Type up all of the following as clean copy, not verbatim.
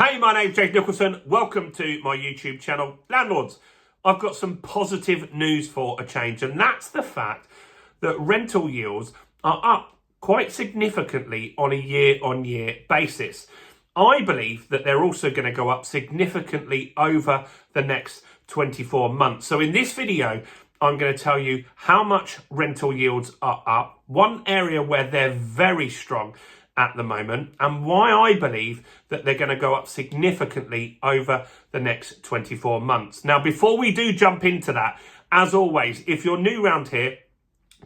Hey, my name's Jake Nicholson. Welcome to my YouTube channel, Landlords. I've got some positive news for a change, and that's the fact that rental yields are up quite significantly on a year-on-year basis. I believe that they're also going to go up significantly over the next 24 months. So in this video, I'm going to tell you how much rental yields are up, one area where they're very strong at the moment, and why I believe that they're going to go up significantly over the next 24 months. Now, before we do jump into that, as always, if you're new around here,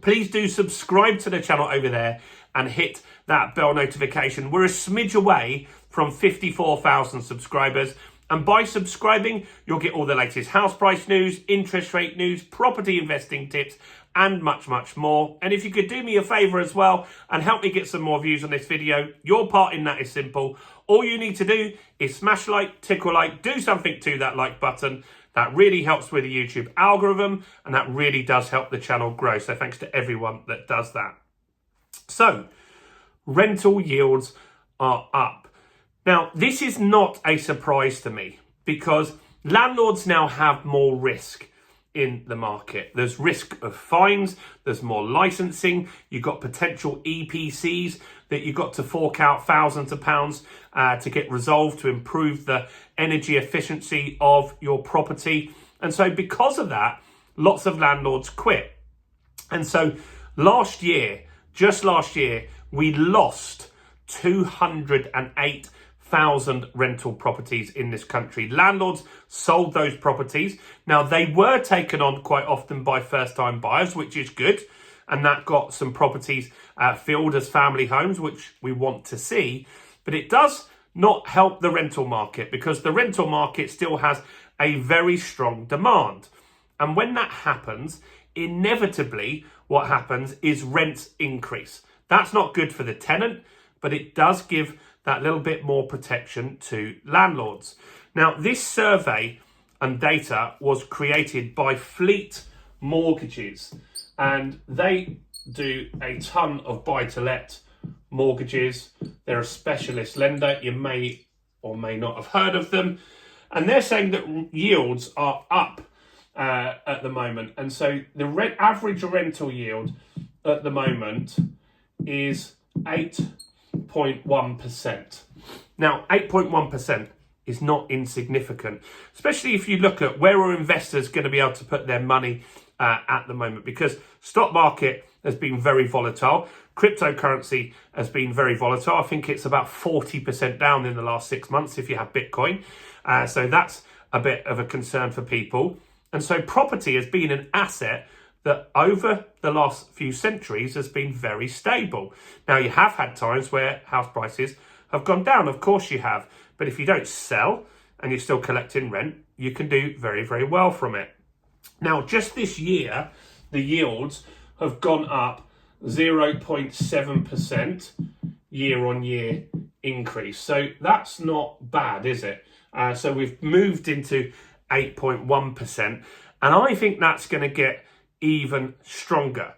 please do subscribe to the channel over there and hit that bell notification. We're a smidge away from 54,000 subscribers. And by subscribing, you'll get all the latest house price news, interest rate news, property investing tips, and much, much more. And if you could do me a favour as well and help me get some more views on this video, your part in that is simple. All you need to do is smash like, tickle like, do something to that like button. That really helps with the YouTube algorithm, and that really does help the channel grow. So thanks to everyone that does that. So, rental yields are up. Now, this is not a surprise to me because landlords now have more risk in the market. There's risk of fines, there's more licensing, you've got potential EPCs that you've got to fork out thousands of pounds to get resolved to improve the energy efficiency of your property. And so because of that, lots of landlords quit. And so just last year, we lost 208,000 rental properties in this country. Landlords sold those properties. Now, they were taken on quite often by first-time buyers, which is good, and that got some properties filled as family homes, which we want to see. But it does not help the rental market because the rental market still has a very strong demand. And when that happens, inevitably what happens is rents increase. That's not good for the tenant, but it does give that little bit more protection to landlords. Now, this survey and data was created by Fleet Mortgages, and they do a ton of buy-to-let mortgages. They're a specialist lender. You may or may not have heard of them. And they're saying that yields are up at the moment. And so the average rental yield at the moment is 8.1%. Now, 8.1% is not insignificant, especially if you look at where are investors going to be able to put their money at the moment, because stock market has been very volatile. Cryptocurrency has been very volatile. I think it's about 40% down in the last 6 months if you have Bitcoin. So that's a bit of a concern for people. And so property has been an asset that over the last few centuries has been very stable. Now, you have had times where house prices have gone down. Of course you have. But if you don't sell and you're still collecting rent, you can do very, very well from it. Now, just this year, the yields have gone up 0.7% year-on-year increase. So that's not bad, is it? So we've moved into 8.1%. And I think that's going to get even stronger.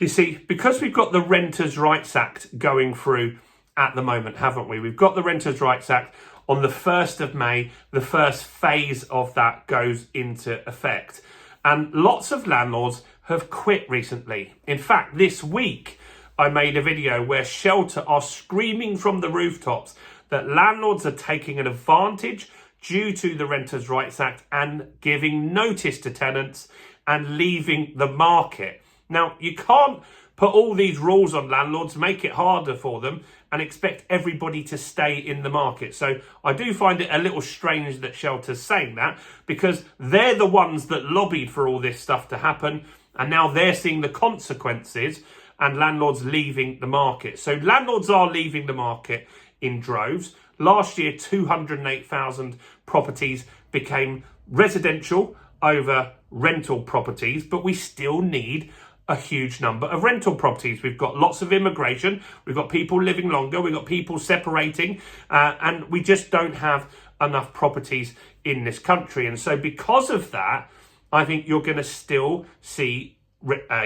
You see, because we've got the Renters' Rights Act going through at the moment, haven't we? We've got the Renters' Rights Act on the 1st of May. The first phase of that goes into effect. And lots of landlords have quit recently. In fact, this week, I made a video where Shelter are screaming from the rooftops that landlords are taking an advantage due to the Renters' Rights Act and giving notice to tenants and leaving the market. Now, you can't put all these rules on landlords, make it harder for them, and expect everybody to stay in the market. So I do find it a little strange that Shelter's saying that, because they're the ones that lobbied for all this stuff to happen, and now they're seeing the consequences and landlords leaving the market. So landlords are leaving the market in droves. Last year, 208,000 properties became residential over rental properties, but we still need a huge number of rental properties. We've got lots of immigration, we've got people living longer, we've got people separating, and we just don't have enough properties in this country. And so because of that, I think you're going to still see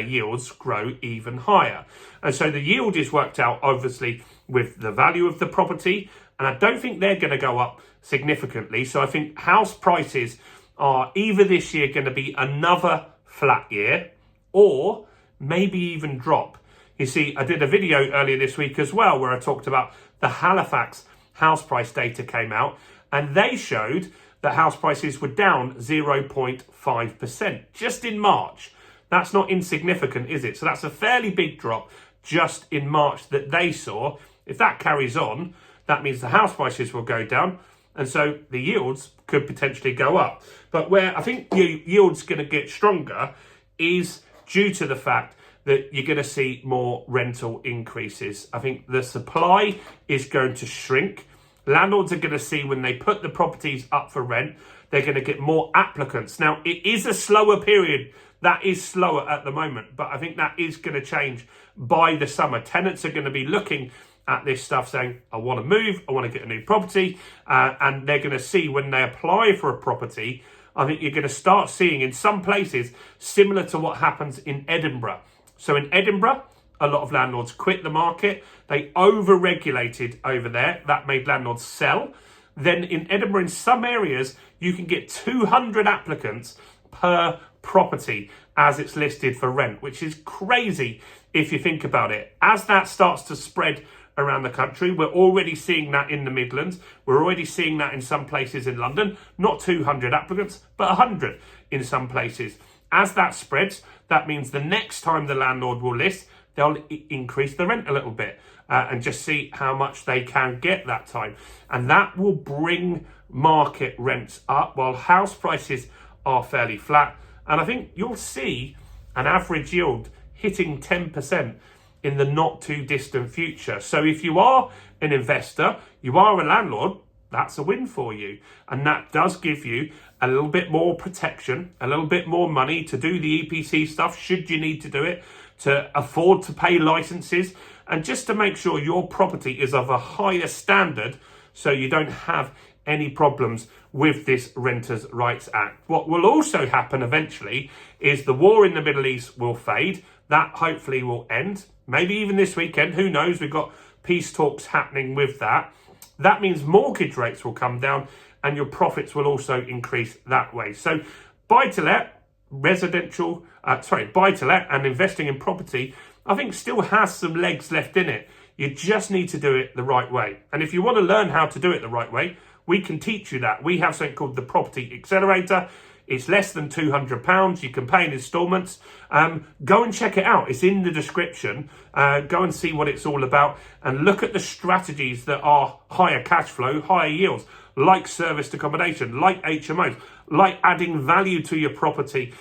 yields grow even higher. And so the yield is worked out obviously with the value of the property And I don't think they're going to go up significantly. So I think house prices are either this year going to be another flat year or maybe even drop. You see, I did a video earlier this week as well where I talked about the Halifax house price data came out, and they showed that house prices were down 0.5% just in March. That's not insignificant, is it? So that's a fairly big drop just in March that they saw. If that carries on, that means the house prices will go down, and so the yields could potentially go up. But where I think yields going to get stronger is due to the fact that you're going to see more rental increases. I think the supply is going to shrink. Landlords are going to see when they put the properties up for rent, they're going to get more applicants. Now, it is a slower period. That is slower at the moment, but I think that is going to change by the summer. Tenants are going to be looking at this stuff saying, I want to move, I want to get a new property, and they're going to see when they apply for a property. I think you're going to start seeing in some places similar to what happens in Edinburgh. So in Edinburgh, a lot of landlords quit the market. They over-regulated over there. That made landlords sell. Then in Edinburgh, in some areas, you can get 200 applicants per property as it's listed for rent, which is crazy if you think about it. As that starts to spread around the country, we're already seeing that in the Midlands. We're already seeing that in some places in London. Not 200 applicants, but 100 in some places. As that spreads, that means the next time the landlord will list, they'll increase the rent a little bit and just see how much they can get that time. And that will bring market rents up while house prices are fairly flat. And I think you'll see an average yield hitting 10% in the not too distant future. So if you are an investor, you are a landlord, that's a win for you. And that does give you a little bit more protection, a little bit more money to do the EPC stuff, should you need to do it, to afford to pay licenses, and just to make sure your property is of a higher standard so you don't have any problems with this Renters' Rights Act. What will also happen eventually is the war in the Middle East will fade. That hopefully will end. Maybe even this weekend, who knows? We've got peace talks happening with that. That means mortgage rates will come down and your profits will also increase that way. So buy-to-let, buy-to-let and investing in property, I think still has some legs left in it. You just need to do it the right way. And if you want to learn how to do it the right way, we can teach you that. We have something called the Property Accelerator. It's less than £200. You can pay in instalments. Go and check it out. It's in the description. Go and see what it's all about and look at the strategies that are higher cash flow, higher yields, like serviced accommodation, like HMOs, like adding value to your property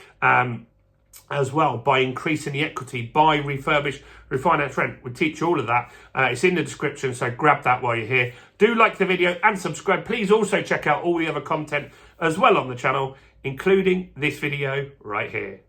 as well by increasing the equity, buy, refurbish, refinance, rent. We teach you all of that. It's in the description, so grab that while you're here. Do like the video and subscribe. Please also check out all the other content as well on the channel, including this video right here.